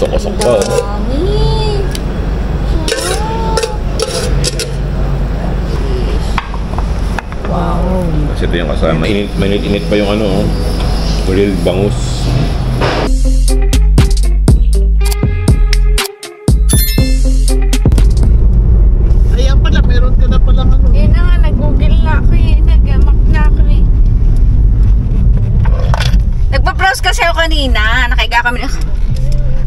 Usok-usok to. Wow. Kasi ito yung kasama. Mainit-init pa yung ano, grilled bangus. Ayan pala, meron ka na palang ano. Yun na nga, nag-google na ako eh. Nag-map na ako eh. Nagpa-browse kasi ako kanina. Nakahiga kami.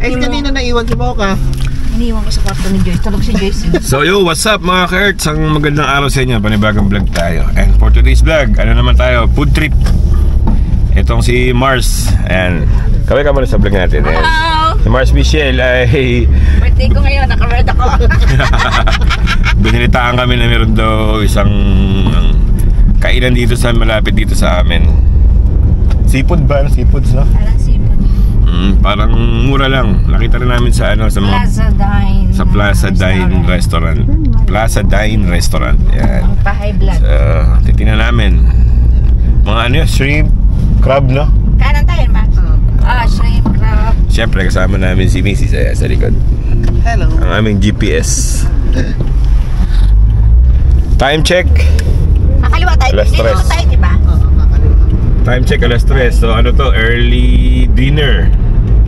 Eh, kanina naiwan si Mocha. Iniwan ko sa kwarto ni Joyce. Tulog si Joyce. So yo, what's up mga ka-Earths? Ang magandang araw sa inyo. Panibagong vlog tayo. And for today's vlog, ano naman tayo? Food trip. Itong si Mars. And kami ka muna sa vlog natin. Hello! Si Mars Michelle ay... Birthday ko ngayon. Naka-red ako. Binilitaan kami na meron daw isang kainan dito sa malapit dito sa amin. Seafood ba? Seafoods, no? Alang sipon. Parang mura lang. Nakita rin namin sa ano, sa mga Plaza Dine. sa Plaza Dine Restaurant. Plaza Dine Restaurant. Yan. Ang pa-high blood. So, titingnan namin. Mga ano yun, shrimp, crab, no? Kanan tayo, Max. Shrimp, crab. Siyempre, kasama namin si Mrs. Sa likod. Hello. Ang aming GPS. Time check. Makaliwa tayo. Alas Dito 3. tayo, diba? Time check, alas 3. So, ano to? Early dinner.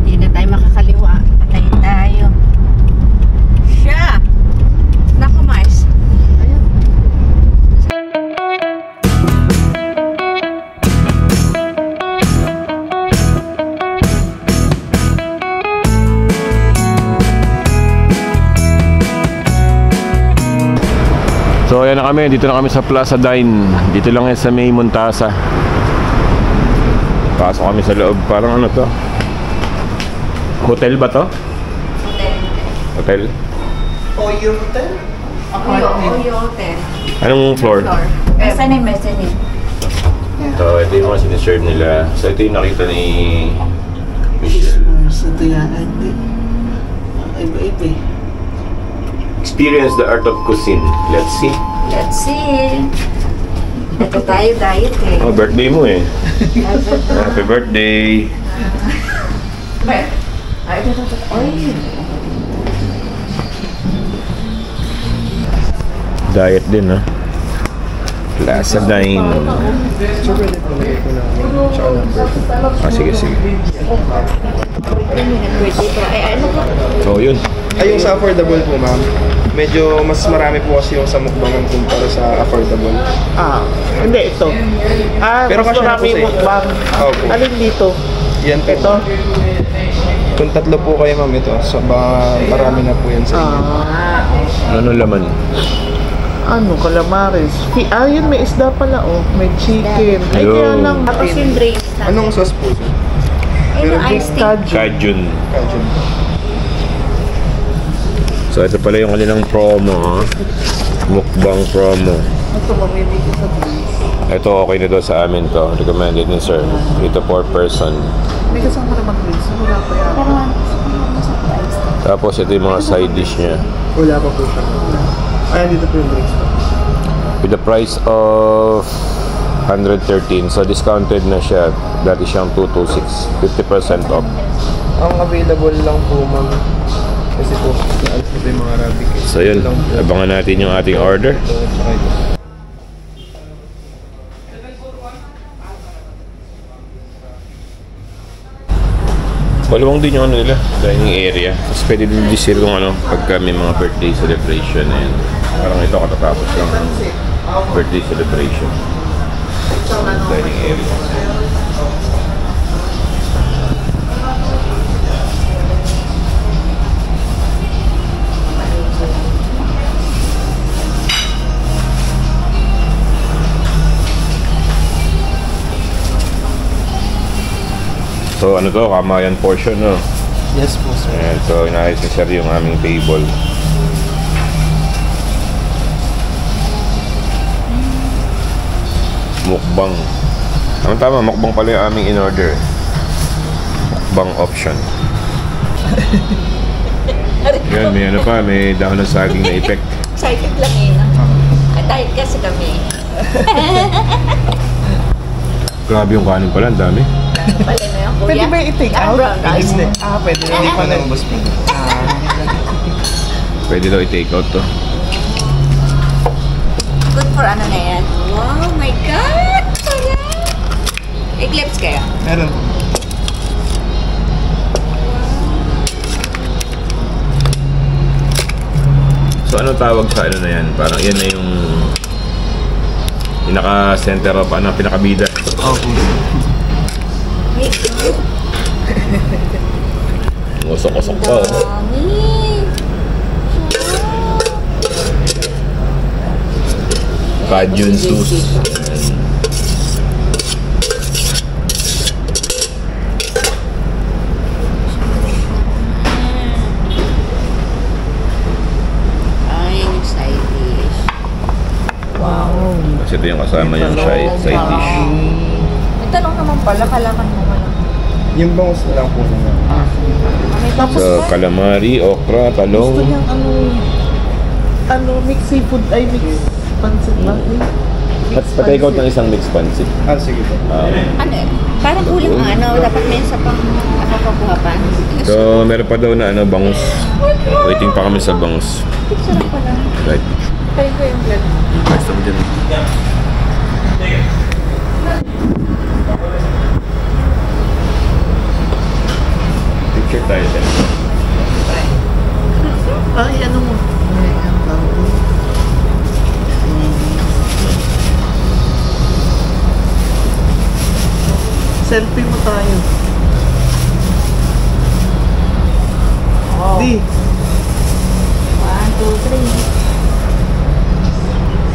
Hindi na tayo makakaliwa. Patayin tayo. Siya! Naku, Mars. So ayan na kami, dito na kami sa Plaza Dine. Dito lang yan sa May Montasa. Pasok kami sa loob, parang ano to? Hotel ba to? Hotel? Oyo Hotel? Oyo Hotel. Anong floor? Mezzanine, mezzanine. So ito yung mga siniserve nila. So ito yung nakita ni Michelle. Sa tuyaan din. Iba-iba eh. Experience the art of cuisine. Let's see. Let's see. Ito tayo diet eh. Oh, birthday mo eh. Happy birthday. Ay, ito. Ay. Diet din ha. Plaza Dine. Sige. Birthday pa. Ay, ano ka? So yun. Ay, yung sa affordable po, ma'am. Medyo mas marami po kasi yung sa mukbangan kumpara sa affordable. Hindi, ito. Pero Mas kasi marami po sa mukbang. Opo. Alin dito? Yan po. Ito? Kung tatlo po kayo, ma'am, ito. So, marami na po yan sa inyo. Ano laman? Ano, calamares. Yun, may isda pala, oh. May chicken. Ay, Yo. kaya lang. Tapos yung drinks na. Anong sauce po, sir? Ay, yung iced tea. Cajun. Cajun. So ito pala yung kanilang promo ha. Mukbang promo. Ito, mamili ko sa drinks. Ito okay na daw sa amin to. Recommended ni sir. Ito per person. May kasama naman drinks. Wala pa yan. Pero iced tea. Tapos ito yung mga side dish niya. Wala pa po siya. Ayan, dito po yung drinks po. With the price of 113. So discounted na siya. Dati siyang 226. 50% off. Ang available lang po, ma'am. Kasi po, alas na po yung mga Arabic. So yun. Abangan natin yung ating order. Ito, tsaka ito. Maluwang din yung ano nila, dining area. Tapos pwede din disir kung ano, pagka may mga birthday celebration. And parang ito katatapos lang ng birthday celebration. Dining area. So ano to, kamayan portion no? Yes po, sir. Ayan, so inaayos ni sir yung aming table. Mukbang. Tama, mukbang pala yung aming in-order. Mukbang option. Yan, may ano pa, may dahon ng saging na effect. Excited lang eh. Diet kasi kami. Grabe yung kanin pala, ang dami. Pala na yung kuya. Pwede ba i-take Ah, out? brown rice. Hindi. Pwede na Hindi pa i-connect. naman boss po. Pwede daw i-take out to. Good for ano na yan. Wow, my God! Sarap! Eclipse kaya? Meron. So ano tawag sa ano na yan? Parang yan na yung pinaka-center of ano, pinakabida. Opo. Wait, Usok-usok pa. Oh. dami! Cajun sauce. Ay, yung side dish. Wow. Kasi ito yung kasama yung side dish. May tanong naman pala, kalakan mo wala. Yung bangus na lang po naman. May tapos So, pa? calamari, okra, Gusto talong. niyang mix seafood, ay mix pancit ba? At patay out ng isang mixed pancit. Ah, sige po. Ano eh? Parang kulang ang ano, dapat may isa pang nakapakuha pa. So, meron pa daw na ano, bangus. Waiting pa kami sa bangus. Sarap pala. Right. Kain ko yung vlog. Gusto mo dyan. Picture tayo dyan. Ay, ano mo? Ay, ang tawag mo. Selfie mo tayo. Oh. Di. 1, 2, 3.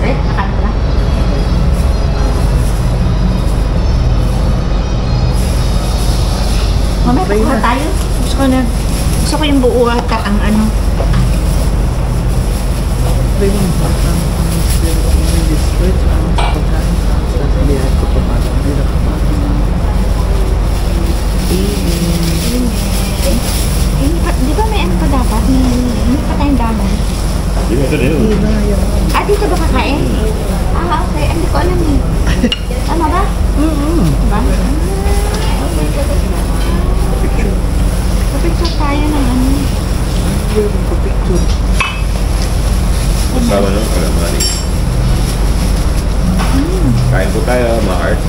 Eh, nakan na. Mamaya Okay kuha na. tayo. Gusto ko yung buo at ang ano. Very important ang spirit of the spirit ang pagkain sa sasabihan ko pa parang hindi na kapatid. Di ba may ano pa dapat? May pa tayong damon. Ito na yun. Hindi na yan. Ah, dito ba kakain? Ah, okay. Hindi ko alam eh. Tama ba? Diba? Picture. Kapicture tayo ng ano. Very picture. Kasama ng calamari. Kain po tayo, mga art.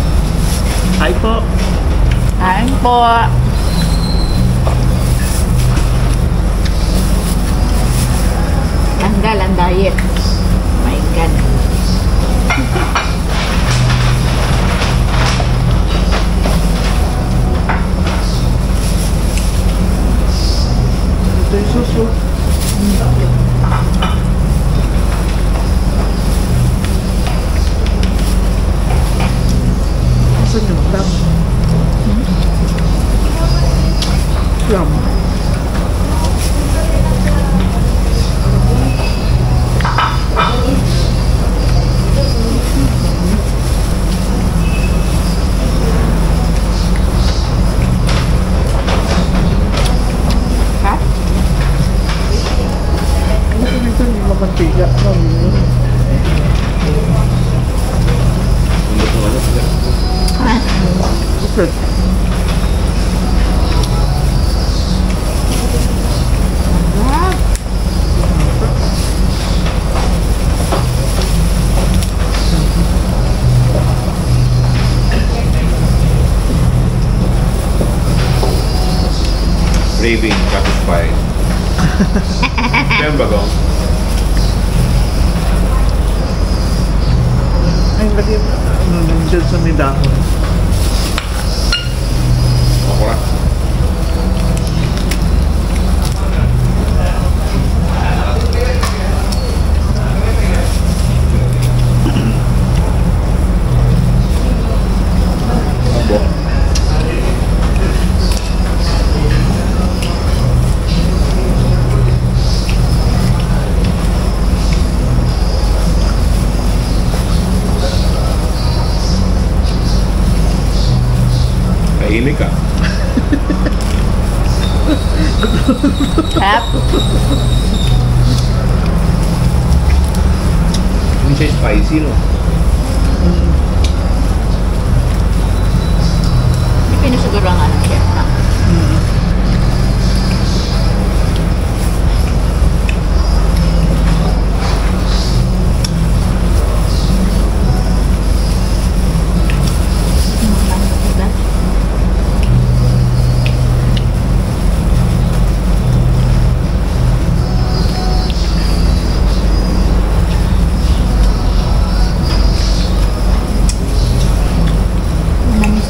Hi po. Kain po. Tanggal ang diet. My God. Ito yung suso. Asan yung lam? Lam. Ha? Ito yung mamantiga. Ha? Okay. Wow. Craving, satisfied. Kaya ba ko? Ay, lagi nandiyan sa may dahon. Okra. Abo. Tahimik ka. Sarap. Hindi siya spicy, no? Hindi Yun na siguro ang ano, chef na.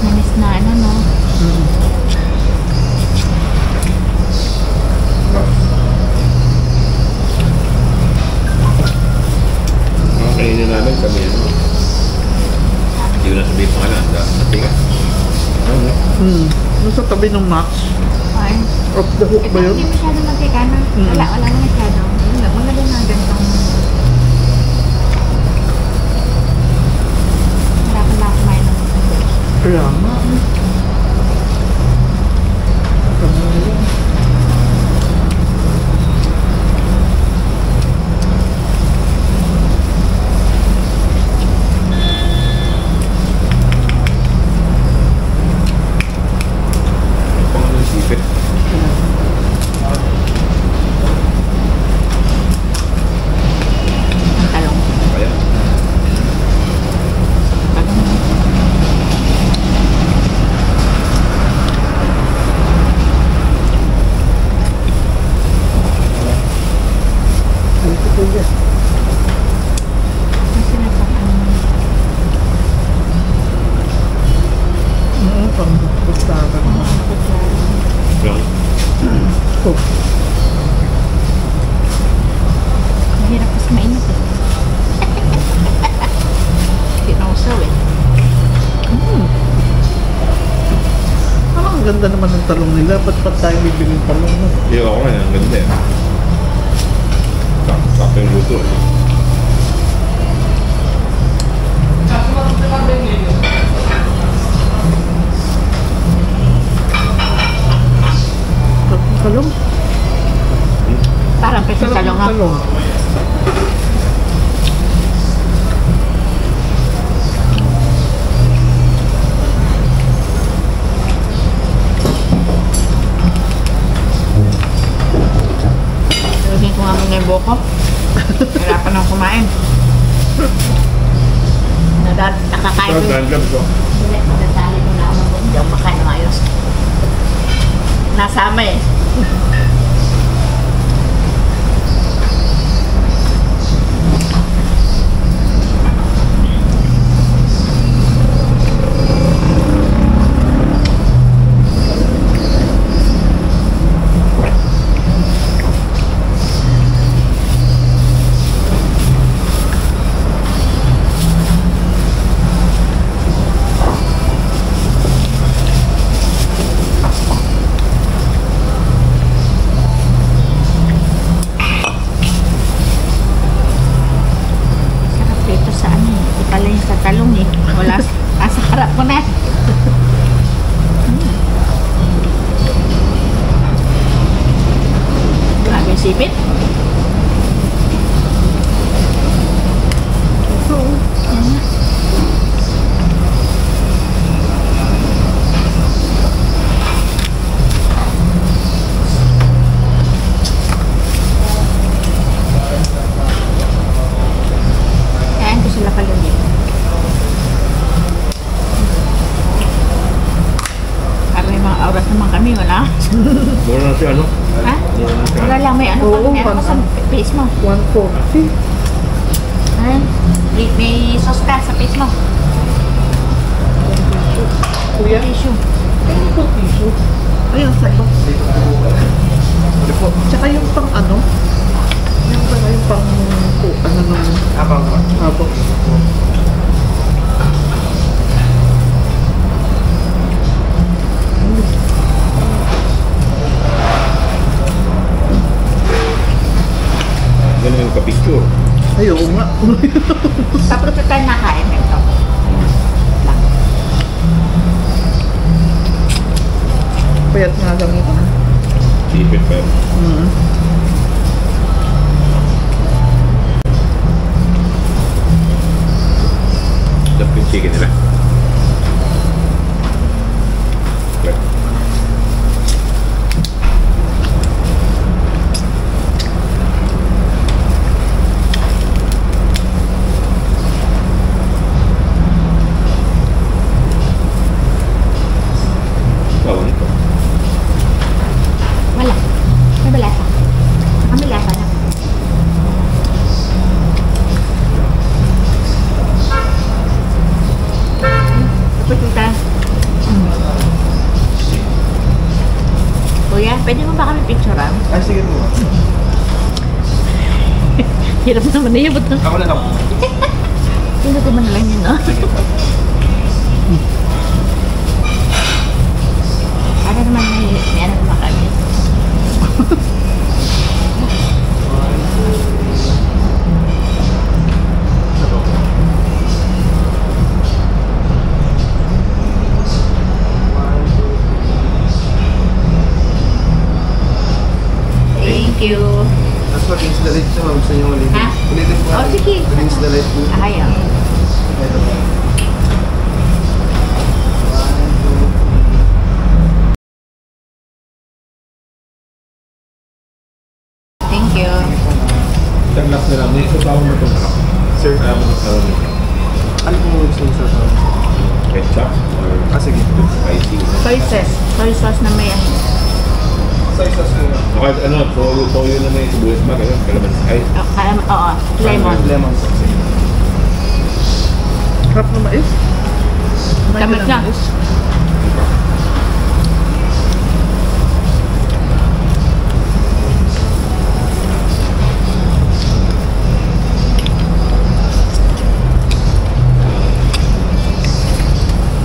Namis na ano, no? Mga kainin namin kami ano. Hindi ko na sabihin pangalan. Natinga. Nasa tabi ng Max. Ay. Off the hook Ito ba yun? hindi masyado magkikano. Wala na masyado. Maganda na ganitong... Harapan na kumain ng Kaya nga. Tama na yun. Pangalan sipit. ang talong. Kaya. Ay, ito yan. Kasi nagpapano. Pang pustaran mo. Lang. Oh, Mahirap kasi mainit eh. Kinausaw eh. parang ang ganda naman ng talong nila. Ba't pa tayo bibili ng talong mo? Yung ako nga, ang ganda eh. Sakto yung luto eh. Talong? Parang peso talong nga. Talong. Lagyan ko nga muna yung buko. Hirapan akong kumain. Nakakain ko yung... Club ko. Hindi, nadadali ko na ako. Hindi ako makain ng ayos. Nasama eh. Sarap dito sa ano eh. Ito pala yung sa talong eh. Wala sa harap ko na. Grabe yung sipit. Yan nga. Kain ko sila palagi. Para may mga oras naman kami, wala? Mura na siya ano? Ha? Mura na siya. Wala lang, may ano Oo, pa, may ano pa sa face mo. 140. Ay, may sauce ka sa face mo. Kuya, Tissue. ano po tissue? Ayun, sa box. Hindi po. Tsaka yung pang ano? Yung pang ano nung Habang pa. habang. Ganun yung kapicture. Ay, oo nga. Tapos ito tayo nakain ito. Lang. Payat nga lang ito. Sipit pa yun. Sarap yung chicken nila. Kuya, pwede mo ba kami picturean? Ay, sige po. Hirap naman na yun. Ako na lang. Pinuto mo na lang yun, no? Sige po. Para naman may ano naman kami. Thank you. Tapos pag-ins the light siya, ma'am. Gusto niyo ulitin? Ha? Ulitin po. Oh, sige. Pag-ins the light po. Ayaw. Ito po. Thank you. Taglas na lang. May sasawa mo itong harap. Sir, Kaya mo sasawa mo. ano po gusto niyo sa Ketchup or sige. spicy. Soy sauce na may ano. Size sauce po. Kahit ano, toyo na may sibuyas ba? Kaya kalamansi. Ay, Oo, lemon. Lemon sauce. Harap na mais. Tamat lang.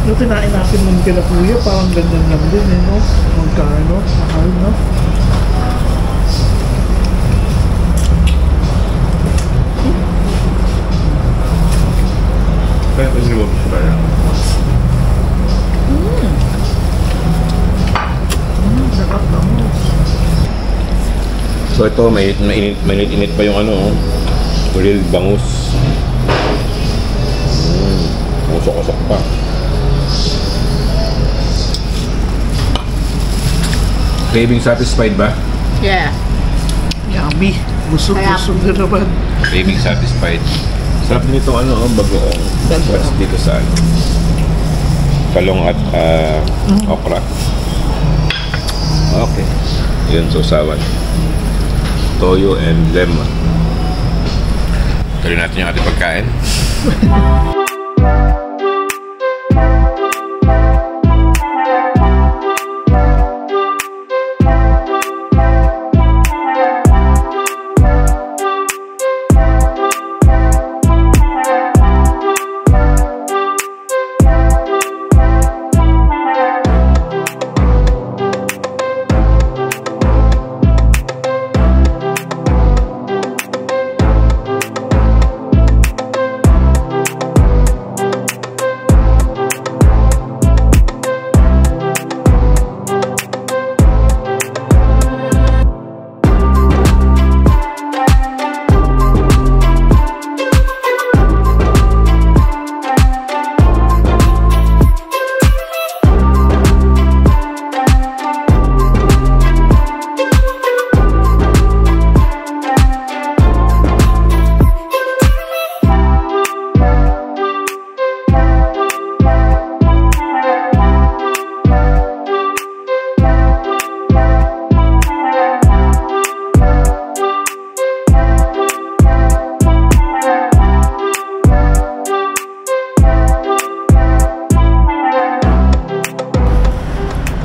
Yung kinain natin nung kila kuya, parang ganyan lang din eh, no? Magkano, mahal, no? kaya ito siya mo siya. Sarap na mo. So ito, mainit pa yung ano, real bangus. Usok-usok pa. Craving satisfied ba? Yeah. Yummy. Busog-busog na naman. Craving satisfied. Sarap din itong ano, bagoong. What's dito sa ano? Talong at okra. Okay. Yun, sausawan. Toyo and lemon. Tuloy natin yung ating pagkain.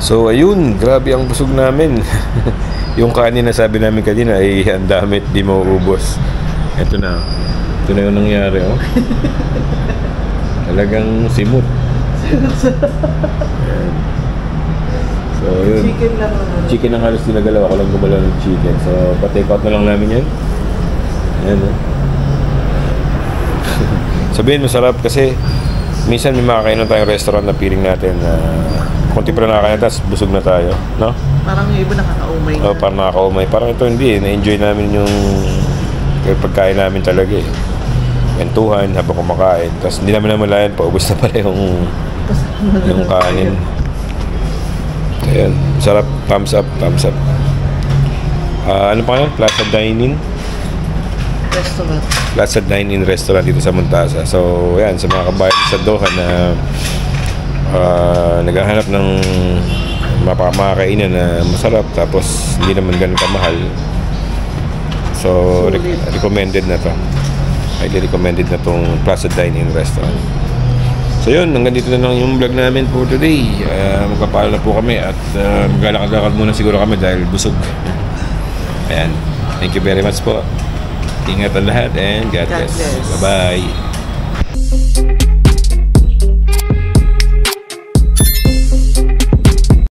So ayun, grabe ang busog namin. Yung kanin na sabi namin kanina ay ang dami at di mauubos. Ito na. Ito na yung nangyari, oh. Talagang simut. Ayan. So yun. Chicken lang naman. Chicken ang halos dinagalaw. Ako lang gumalaw ng chicken. So pa-take out na lang namin yan. Ayan, oh. Sabihin masarap kasi minsan may makakainan tayong restaurant na feeling natin na konti pa na nakakain, tapos busog na tayo, no? Parang yung iba nakakaumay na. Oh, parang nakakaumay. Parang ito hindi, na-enjoy namin yung pagkain namin talaga eh. Kwentuhan habang kumakain. Tapos hindi namin namalayan, paubos na pala yung kanin. Ayan, sarap. Thumbs up, thumbs up. Ano pa yan? Plaza Dine-In? Restaurant. Plaza Dine-In Restaurant dito sa Montasa. So, ayan, sa mga kabayan sa Doha na naghahanap ng makakainan na masarap tapos hindi naman ganun kamahal. So, recommended na to. Highly recommended na tong Plaza Dine-In Restaurant. So yun, hanggang dito na lang yung vlog namin for today. Magpapala na po kami at maglalakad-lakad muna siguro kami dahil busog. Ayan. Thank you very much po. Ingat ang lahat and God bless. bless. Bye-bye.